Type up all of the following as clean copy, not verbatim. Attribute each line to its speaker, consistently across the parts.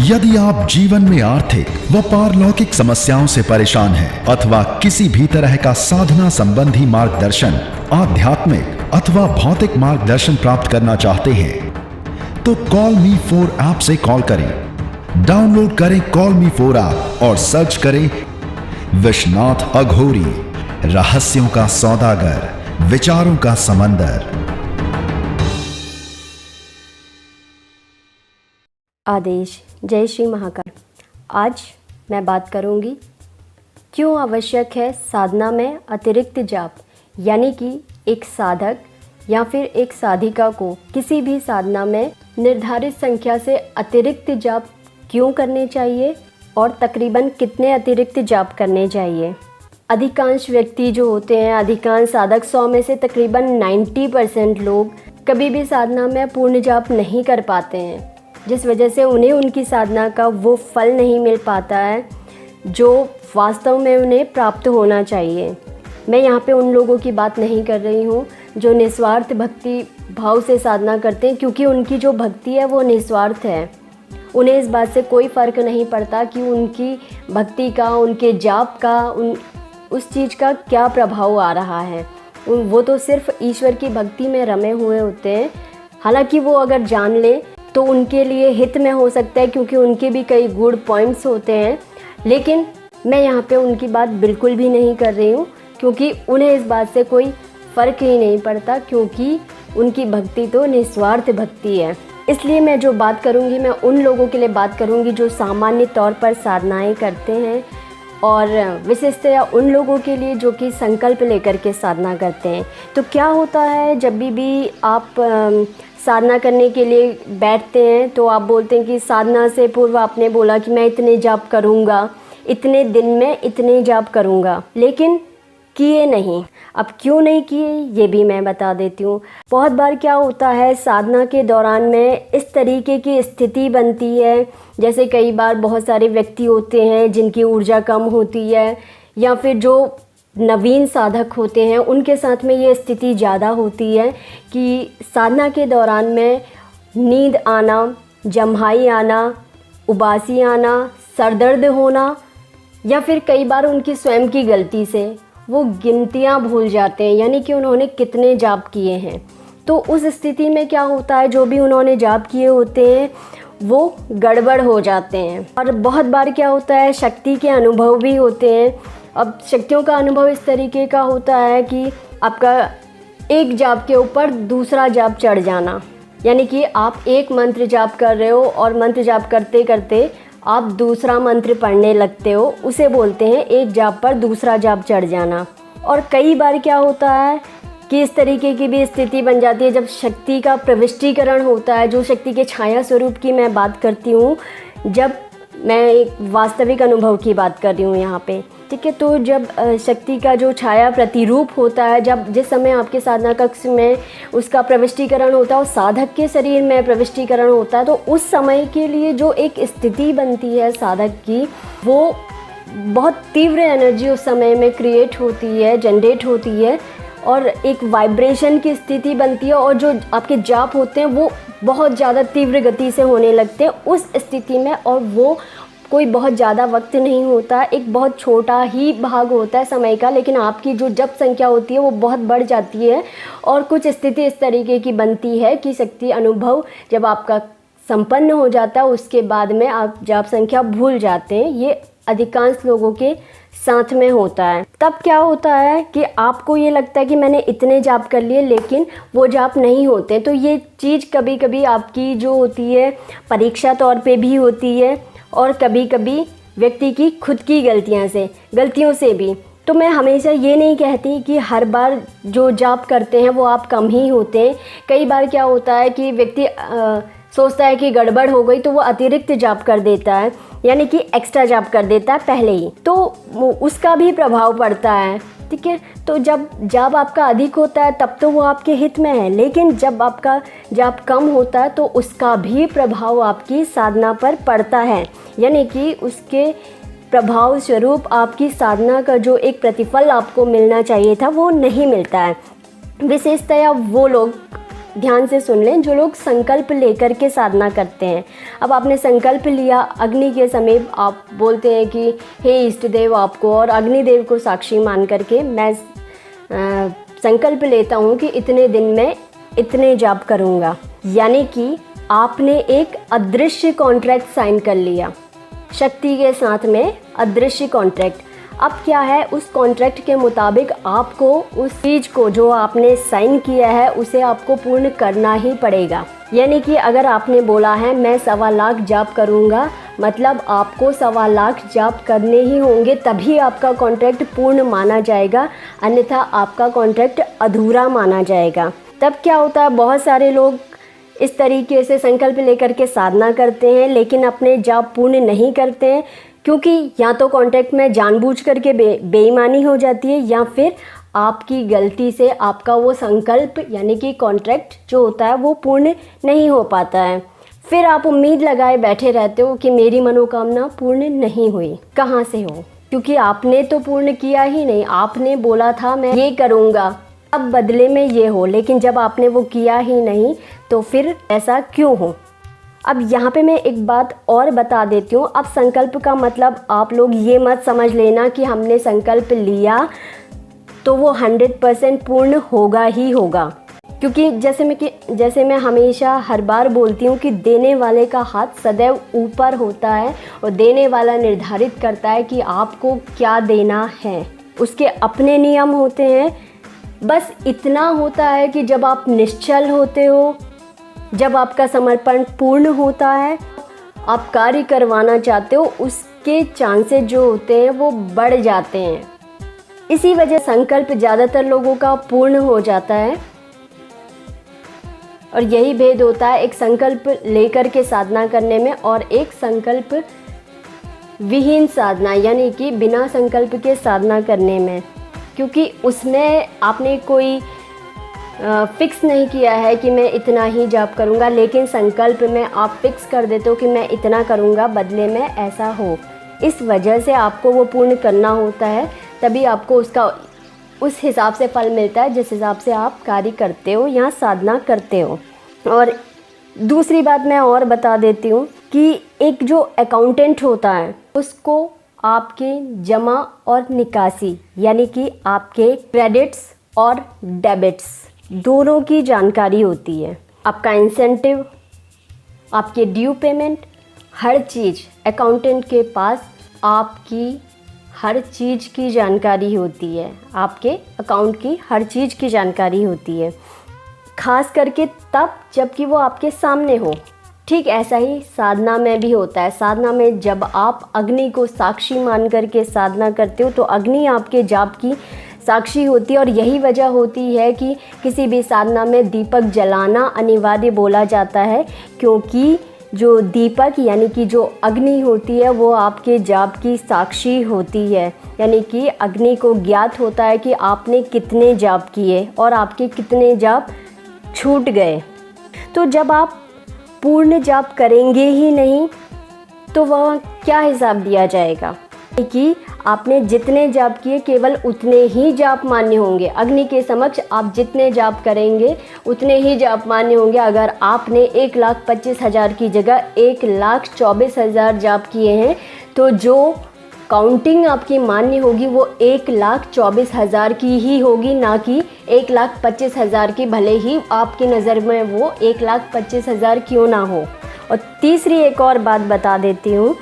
Speaker 1: यदि आप जीवन में आर्थिक व पारलौकिक समस्याओं से परेशान हैं अथवा किसी भी तरह का साधना संबंधी मार्गदर्शन, आध्यात्मिक अथवा भौतिक मार्गदर्शन प्राप्त करना चाहते हैं तो कॉल मी 4 ऐप से कॉल करें। डाउनलोड करें कॉल मी 4 ऐप और सर्च करें विश्वनाथ अघोरी, रहस्यों का सौदागर, विचारों का समंदर।
Speaker 2: आदेश। जय श्री महाकाल। आज मैं बात करूंगी क्यों आवश्यक है साधना में अतिरिक्त जाप, यानी कि एक साधक या फिर एक साधिका को किसी भी साधना में निर्धारित संख्या से अतिरिक्त जाप क्यों करने चाहिए और तकरीबन कितने अतिरिक्त जाप करने चाहिए। अधिकांश व्यक्ति जो होते हैं, अधिकांश साधक 100 में से तकरीबन 90% लोग कभी भी साधना में पूर्ण जाप नहीं कर पाते हैं, जिस वजह से उन्हें उनकी साधना का वो फल नहीं मिल पाता है जो वास्तव में उन्हें प्राप्त होना चाहिए। मैं यहाँ पे उन लोगों की बात नहीं कर रही हूँ जो निस्वार्थ भक्ति भाव से साधना करते हैं, क्योंकि उनकी जो भक्ति है वो निस्वार्थ है। उन्हें इस बात से कोई फ़र्क नहीं पड़ता कि उनकी भक्ति का, उनके जाप का, उस चीज़ का क्या प्रभाव आ रहा है। वो तो सिर्फ ईश्वर की भक्ति में रमे हुए होते हैं। हालांकि वो अगर जान ले तो उनके लिए हित में हो सकता है, क्योंकि उनके भी कई गुड पॉइंट्स होते हैं। लेकिन मैं यहाँ पे उनकी बात बिल्कुल भी नहीं कर रही हूँ, क्योंकि उन्हें इस बात से कोई फ़र्क ही नहीं पड़ता, क्योंकि उनकी भक्ति तो निस्वार्थ भक्ति है। इसलिए मैं जो बात करूँगी, मैं उन लोगों के लिए बात करूँगी जो सामान्य तौर पर साधनाएँ करते हैं, और विशेषतया उन लोगों के लिए जो कि संकल्प लेकर के साधना करते हैं। तो क्या होता है, जब भी आप साधना करने के लिए बैठते हैं तो आप बोलते हैं कि साधना से पूर्व आपने बोला कि मैं इतने जाप करूँगा, इतने दिन में इतने जाप करूँगा, लेकिन किए नहीं। अब क्यों नहीं किए ये भी मैं बता देती हूँ। बहुत बार क्या होता है, साधना के दौरान में इस तरीके की स्थिति बनती है, जैसे कई बार बहुत सारे व्यक्ति होते हैं जिनकी ऊर्जा कम होती है, या फिर जो नवीन साधक होते हैं उनके साथ में ये स्थिति ज़्यादा होती है कि साधना के दौरान में नींद आना, जम्हाई आना, उबासी आना, सरदर्द होना, या फिर कई बार उनकी स्वयं की गलती से वो गिनतियाँ भूल जाते हैं, यानी कि उन्होंने कितने जाप किए हैं। तो उस स्थिति में क्या होता है, जो भी उन्होंने जाप किए होते हैं वो गड़बड़ हो जाते हैं। और बहुत बार क्या होता है, शक्ति के अनुभव भी होते हैं। अब शक्तियों का अनुभव इस तरीके का होता है कि आपका एक जाप के ऊपर दूसरा जाप चढ़ जाना, यानी कि आप एक मंत्र जाप कर रहे हो और मंत्र जाप करते करते आप दूसरा मंत्र पढ़ने लगते हो, उसे बोलते हैं एक जाप पर दूसरा जाप चढ़ जाना। और कई बार क्या होता है कि इस तरीके की भी स्थिति बन जाती है जब शक्ति का प्रविष्टीकरण होता है, जो शक्ति के छाया स्वरूप की मैं बात करती हूँ, जब मैं एक वास्तविक अनुभव की बात कर रही हूँ यहाँ पे, ठीक है। तो जब शक्ति का जो छाया प्रतिरूप होता है, जब जिस समय आपके साधना कक्ष में उसका प्रविष्टीकरण होता है और साधक के शरीर में प्रविष्टीकरण होता है, तो उस समय के लिए जो एक स्थिति बनती है साधक की, वो बहुत तीव्र एनर्जी उस समय में क्रिएट होती है, जनरेट होती है, और एक वाइब्रेशन की स्थिति बनती है, और जो आपके जाप होते हैं वो बहुत ज़्यादा तीव्र गति से होने लगते हैं उस स्थिति में। और वो कोई बहुत ज़्यादा वक्त नहीं होता, एक बहुत छोटा ही भाग होता है समय का, लेकिन आपकी जो जप संख्या होती है वो बहुत बढ़ जाती है। और कुछ स्थिति इस तरीके की बनती है कि शक्ति अनुभव जब आपका संपन्न हो जाता है उसके बाद में आप जाप संख्या भूल जाते हैं। ये अधिकांश लोगों के साथ में होता है। तब क्या होता है कि आपको ये लगता है कि मैंने इतने जाप कर लिए, लेकिन वो जाप नहीं होते। तो ये चीज़ कभी कभी आपकी जो होती है परीक्षा तौर पे भी होती है, और कभी कभी व्यक्ति की खुद की गलतियों से भी। तो मैं हमेशा ये नहीं कहती कि हर बार जो जाप करते हैं वो आप कम ही होते हैं। कई बार क्या होता है कि व्यक्ति सोचता है कि गड़बड़ हो गई तो वो अतिरिक्त जाप कर देता है, यानी कि एक्स्ट्रा जाप कर देता है पहले ही, तो उसका भी प्रभाव पड़ता है, ठीक है। तो जब जाप आपका अधिक होता है तब तो वो आपके हित में है, लेकिन जब आपका जाप कम होता है तो उसका भी प्रभाव आपकी साधना पर पड़ता है, यानी कि उसके प्रभाव स्वरूप आपकी साधना का जो एक प्रतिफल आपको मिलना चाहिए था वो नहीं मिलता है। विशेषतया वो लोग ध्यान से सुन लें, जो लोग संकल्प लेकर के साधना करते हैं। अब आपने संकल्प लिया, अग्नि के समीप आप बोलते हैं कि हे इष्ट देव आपको और अग्निदेव को साक्षी मान करके मैं संकल्प लेता हूँ कि इतने दिन में इतने जाप करूँगा। यानी कि आपने एक अदृश्य कॉन्ट्रैक्ट साइन कर लिया, शक्ति के साथ में अदृश्य कॉन्ट्रैक्ट। अब क्या है, उस कॉन्ट्रैक्ट के मुताबिक आपको उस चीज़ को जो आपने साइन किया है उसे आपको पूर्ण करना ही पड़ेगा। यानी कि अगर आपने बोला है मैं 1.25 लाख जाप करूँगा, मतलब आपको 1.25 लाख जाप करने ही होंगे, तभी आपका कॉन्ट्रैक्ट पूर्ण माना जाएगा, अन्यथा आपका कॉन्ट्रैक्ट अधूरा माना जाएगा। तब क्या होता है, बहुत सारे लोग इस तरीके से संकल्प लेकर के साधना करते हैं लेकिन अपने जाप पूर्ण नहीं करते हैं, क्योंकि या तो कॉन्ट्रैक्ट में जानबूझ करके बेईमानी हो जाती है या फिर आपकी गलती से आपका वो संकल्प यानी कि कॉन्ट्रैक्ट जो होता है वो पूर्ण नहीं हो पाता है। फिर आप उम्मीद लगाए बैठे रहते हो कि मेरी मनोकामना पूर्ण नहीं हुई। कहाँ से हो, क्योंकि आपने तो पूर्ण किया ही नहीं। आपने बोला था मैं ये करूँगा, अब बदले में ये हो, लेकिन जब आपने वो किया ही नहीं तो फिर ऐसा क्यों हो। अब यहाँ पे मैं एक बात और बता देती हूँ। अब संकल्प का मतलब आप लोग ये मत समझ लेना कि हमने संकल्प लिया तो वो 100% पूर्ण होगा ही होगा, क्योंकि जैसे मैं हमेशा हर बार बोलती हूँ कि देने वाले का हाथ सदैव ऊपर होता है और देने वाला निर्धारित करता है कि आपको क्या देना है। उसके अपने नियम होते हैं। बस इतना होता है कि जब आप निश्चल होते हो, जब आपका समर्पण पूर्ण होता है, आप कार्य करवाना चाहते हो, उसके चांसेस जो होते हैं वो बढ़ जाते हैं। इसी वजह संकल्प ज़्यादातर लोगों का पूर्ण हो जाता है और यही भेद होता है एक संकल्प लेकर के साधना करने में और एक संकल्प विहीन साधना यानी कि बिना संकल्प के साधना करने में, क्योंकि उसमें आपने कोई फिक्स नहीं किया है कि मैं इतना ही जाप करूँगा, लेकिन संकल्प में आप फिक्स कर देते हो कि मैं इतना करूँगा, बदले में ऐसा हो। इस वजह से आपको वो पूर्ण करना होता है, तभी आपको उसका उस हिसाब से फल मिलता है जिस हिसाब से आप कार्य करते हो या साधना करते हो। और दूसरी बात मैं और बता देती हूँ कि एक जो अकाउंटेंट होता है उसको आपके जमा और निकासी यानी कि आपके क्रेडिट्स और डेबिट्स दोनों की जानकारी होती है। आपका इंसेंटिव, आपके ड्यू पेमेंट, हर चीज़ अकाउंटेंट के पास आपकी हर चीज़ की जानकारी होती है। आपके अकाउंट की हर चीज़ की जानकारी होती है, खास करके तब जबकि वो आपके सामने हो। ठीक ऐसा ही साधना में भी होता है। साधना में जब आप अग्नि को साक्षी मान करके साधना करते हो तो अग्नि आपके जाप की साक्षी होती है और यही वजह होती है कि किसी भी साधना में दीपक जलाना अनिवार्य बोला जाता है, क्योंकि जो दीपक यानी कि जो अग्नि होती है वो आपके जाप की साक्षी होती है। यानी कि अग्नि को ज्ञात होता है कि आपने कितने जाप किए और आपके कितने जाप छूट गए। तो जब आप पूर्ण जाप करेंगे ही नहीं तो वह क्या हिसाब दिया जाएगा कि आपने जितने जाप किए केवल उतने ही जाप मान्य होंगे। अग्नि के समक्ष आप जितने जाप करेंगे उतने ही जाप मान्य होंगे। अगर आपने 1,25,000 की जगह 1,24,000 जाप किए हैं तो जो काउंटिंग आपकी मान्य होगी वो 1,24,000 की ही होगी, ना कि 1,25,000 की, भले ही आपकी नज़र में वो 1,25,000 क्यों ना हो। और तीसरी एक और बात बता देती हूँ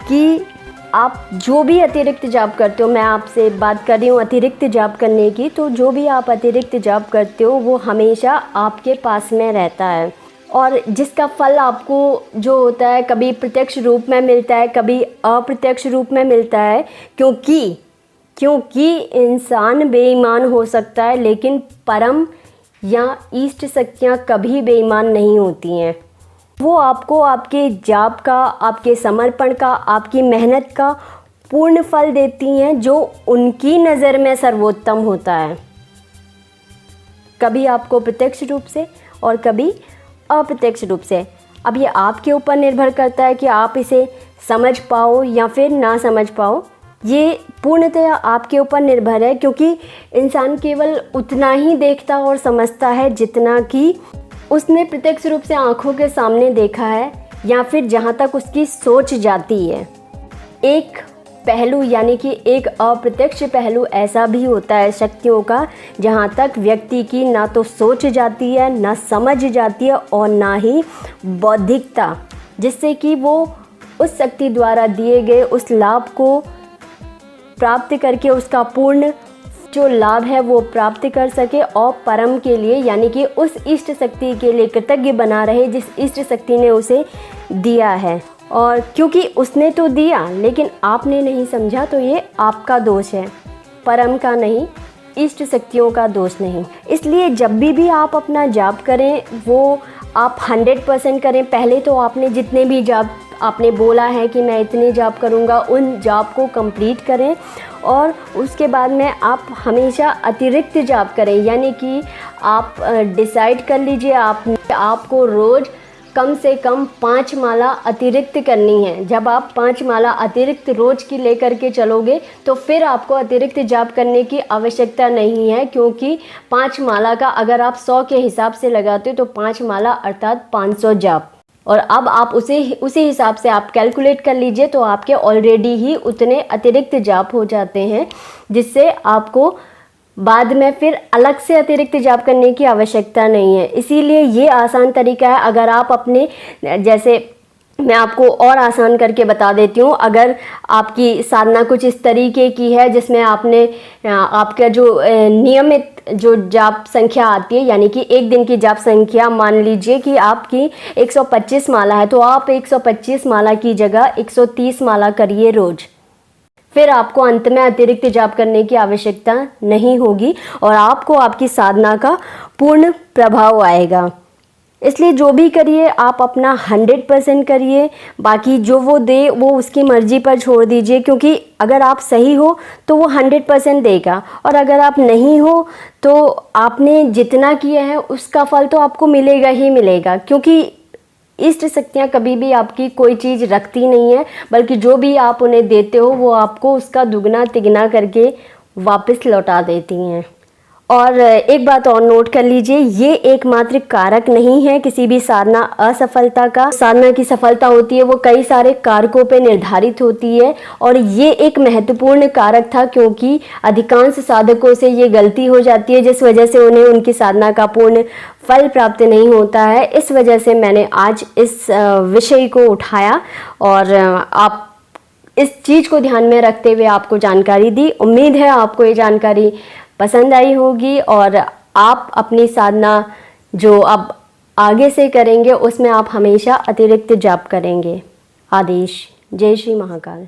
Speaker 2: कि आप जो भी अतिरिक्त जाप करते हो, मैं आपसे बात कर रही हूँ अतिरिक्त जाप करने की, तो जो भी आप अतिरिक्त जाप करते हो वो हमेशा आपके पास में रहता है और जिसका फल आपको जो होता है कभी प्रत्यक्ष रूप में मिलता है, कभी अप्रत्यक्ष रूप में मिलता है, क्योंकि इंसान बेईमान हो सकता है लेकिन परम या इष्ट शक्तियाँ कभी बेईमान नहीं होती हैं। वो आपको आपके जाप का, आपके समर्पण का, आपकी मेहनत का पूर्ण फल देती हैं जो उनकी नज़र में सर्वोत्तम होता है, कभी आपको प्रत्यक्ष रूप से और कभी अप्रत्यक्ष रूप से। अब ये आपके ऊपर निर्भर करता है कि आप इसे समझ पाओ या फिर ना समझ पाओ। ये पूर्णतः आपके ऊपर निर्भर है, क्योंकि इंसान केवल उतना ही देखता और समझता है जितना कि उसने प्रत्यक्ष रूप से आंखों के सामने देखा है या फिर जहाँ तक उसकी सोच जाती है। एक पहलू यानी कि एक अप्रत्यक्ष पहलू ऐसा भी होता है शक्तियों का, जहाँ तक व्यक्ति की ना तो सोच जाती है, ना समझ जाती है और ना ही बौद्धिकता, जिससे कि वो उस शक्ति द्वारा दिए गए उस लाभ को प्राप्त करके उसका पूर्ण जो लाभ है वो प्राप्त कर सके और परम के लिए यानी कि उस इष्ट शक्ति के लिए कृतज्ञ बना रहे जिस इष्ट शक्ति ने उसे दिया है। और क्योंकि उसने तो दिया लेकिन आपने नहीं समझा, तो ये आपका दोष है, परम का नहीं, इष्ट शक्तियों का दोष नहीं। इसलिए जब भी आप अपना जाप करें वो आप 100% करें। पहले तो आपने जितने भी जाप आपने बोला है कि मैं इतने जाप करूँगा, उन जाप को कंप्लीट करें और उसके बाद में आप हमेशा अतिरिक्त जाप करें। यानी कि आप डिसाइड कर लीजिए आपको रोज़ कम से कम 5 माला अतिरिक्त करनी है। जब आप 5 माला अतिरिक्त रोज़ की लेकर के चलोगे तो फिर आपको अतिरिक्त जाप करने की आवश्यकता नहीं है, क्योंकि 5 माला का अगर आप 100 के हिसाब से लगाते हो तो 5 माला अर्थात 500 जाप। और अब आप उसी हिसाब से आप कैलकुलेट कर लीजिए, तो आपके ऑलरेडी ही उतने अतिरिक्त जाप हो जाते हैं, जिससे आपको बाद में फिर अलग से अतिरिक्त जाप करने की आवश्यकता नहीं है। इसीलिए ये आसान तरीका है। अगर आप अपने, जैसे मैं आपको और आसान करके बता देती हूँ, अगर आपकी साधना कुछ इस तरीके की है जिसमें आपका जो नियमित जो जाप संख्या आती है, यानी कि एक दिन की जाप संख्या मान लीजिए कि आपकी 125 माला है, तो आप 125 माला की जगह 130 माला करिए रोज़। फिर आपको अंत में अतिरिक्त जाप करने की आवश्यकता नहीं होगी और आपको आपकी साधना का पूर्ण प्रभाव आएगा। इसलिए जो भी करिए आप अपना 100% करिए, बाकी जो वो दे वो उसकी मर्ज़ी पर छोड़ दीजिए, क्योंकि अगर आप सही हो तो वो 100% देगा और अगर आप नहीं हो तो आपने जितना किया है उसका फल तो आपको मिलेगा ही मिलेगा, क्योंकि इष्ट शक्तियाँ कभी भी आपकी कोई चीज़ रखती नहीं है, बल्कि जो भी आप उन्हें देते हो वो आपको उसका दुगना तिगना करके वापस लौटा देती हैं। और एक बात और नोट कर लीजिए, ये एकमात्र कारक नहीं है किसी भी साधना असफलता का। साधना की सफलता होती है वो कई सारे कारकों पे निर्धारित होती है और ये एक महत्वपूर्ण कारक था, क्योंकि अधिकांश साधकों से ये गलती हो जाती है जिस वजह से उन्हें उनकी साधना का पूर्ण फल प्राप्त नहीं होता है। इस वजह से मैंने आज इस विषय को उठाया और आप इस चीज़ को ध्यान में रखते हुए आपको जानकारी दी। उम्मीद है आपको ये जानकारी पसंद आई होगी और आप अपनी साधना जो अब आगे से करेंगे उसमें आप हमेशा अतिरिक्त जाप करेंगे। आदेश। जय श्री महाकाल।